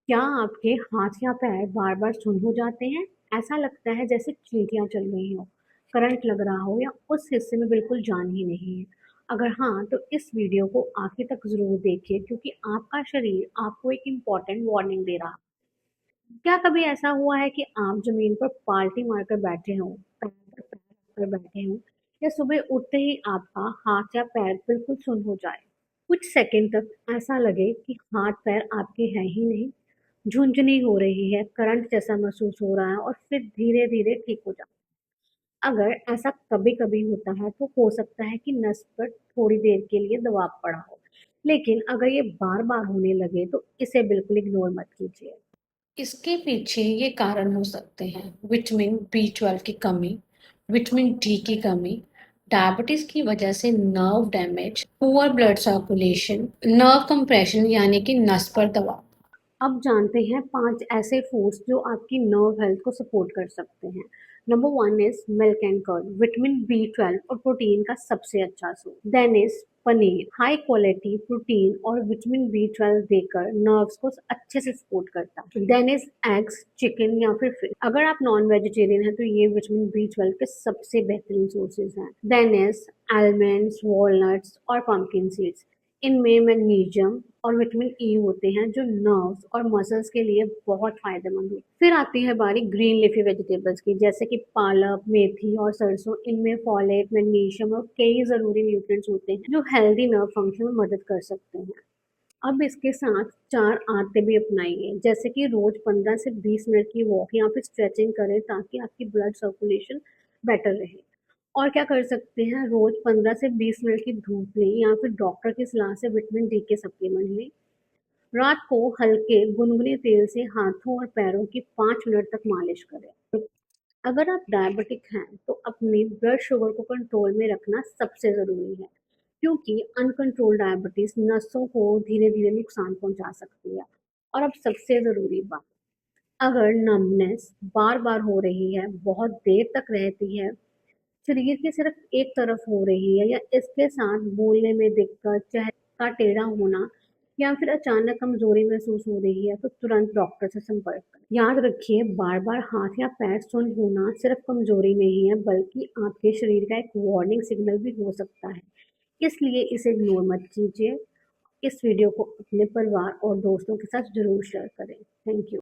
क्या आपके हाथ या पैर बार-बार सुन्न हो जाते हैं? ऐसा लगता है जैसे चींटियाँ चल रही हों, करंट लग रहा हो या उस हिस्से में बिल्कुल जान ही नहीं है। अगर हाँ, तो इस वीडियो को आखिर तक ज़रूर देखिए क्योंकि आपका शरीर आपको एक इम्पोर्टेंट वार्निंग दे रहा है। क्या कभी ऐसा हुआ है कि आप ज़मीन पर पालटी मारकर बैठे हों, पैर पर पैर रखकर बैठे हों या सुबह उठते ही आपका हाथ या पैर बिल्कुल सुन्न हो जाए? कुछ सेकंड तक ऐसा लगे कि हाथ-पैर आपके हैं ही नहीं, झुनझुनी हो रही है, करंट जैसा महसूस हो रहा है और फिर धीरे-धीरे ठीक हो जाता है। अगर ऐसा कभी-कभी होता है तो हो सकता है कि नस पर थोड़ी देर के लिए दबाव पड़ा हो। लेकिन अगर ये बार-बार होने लगे तो इसे बिल्कुल इग्नोर मत कीजिए। इसके पीछे ये कारण हो सकते हैं विटामिन B12 की कमी, विटामिन डी की कमी, डायबिटीज की वजह से nerve damage, poor blood circulation, nerve compression यानी कि नस पर दबाव। अब जानते हैं 5 ऐसे फूड्स जो आपकी नर्व हेल्थ को सपोर्ट कर सकते हैं। Number 1 is milk and curd, vitamin B12 और प्रोटीन का सबसे अच्छा source. Then is paneer, high quality protein और विटामिन B12 देकर नर्व्स को अच्छे से सपोर्ट करता है। देन इज़ एग्स, चिकन या फिर फिश। अगर आप नॉन वेजिटेरियन हैं तो ये विटामिन B12 के सबसे बेहतरीन सोर्सेज हैं। देन इज़ आलमंड्स, वॉलनट्स और पंपकिन सीड्स। इनमें मैग्नीशियम और विटामिन ई होते हैं जो नर्व्स और मसल्स के लिए बहुत फायदेमंद होते हैं। फिर आती है बारी ग्रीन लीफी वेजिटेबल्स की जैसे कि पालक, मेथी और सरसों। इनमें फॉलेट, मैग्नीशियम और कई ज़रूरी न्यूट्रिएंट्स होते हैं जो हेल्दी नर्व फंक्शन में मदद कर सकते हैं। अब इसके साथ 4 आदतें भी अपनाइए जैसे कि रोज़ 15 से 20 मिनट की वॉक या फिर स्ट्रेचिंग करें ताकि आपकी ब्लड सर्कुलेशन बेटर रहे। और क्या कर सकते हैं, रोज़ 15 से 20 मिनट की धूप लें या फिर डॉक्टर की सलाह से विटामिन डी के सप्लीमेंट लें। रात को हल्के गुनगुने तेल से हाथों और पैरों की 5 मिनट तक मालिश करें। अगर आप डायबिटिक हैं तो अपनी ब्लड शुगर को कंट्रोल में रखना सबसे ज़रूरी है क्योंकि अनकंट्रोल डायबिटीज़ नसों को धीरे-धीरे नुकसान पहुंचा सकती है। और अब सबसे ज़रूरी बात, अगर नमनेस बार-बार हो रही है, बहुत देर तक रहती है, शरीर की सिर्फ एक तरफ हो रही है या इसके साथ बोलने में दिक्कत, चेहरे का टेढ़ा होना या फिर अचानक कमजोरी महसूस हो रही है तो तुरंत डॉक्टर से संपर्क करें। याद रखिए, बार-बार हाथ या पैर सुन्न होना सिर्फ कमजोरी नहीं है बल्कि आपके शरीर का एक वार्निंग सिग्नल भी हो सकता है। इसलिए इसे इग्नोर मत कीजिए। इस वीडियो को अपने परिवार और दोस्तों के साथ ज़रूर शेयर करें। Thank you.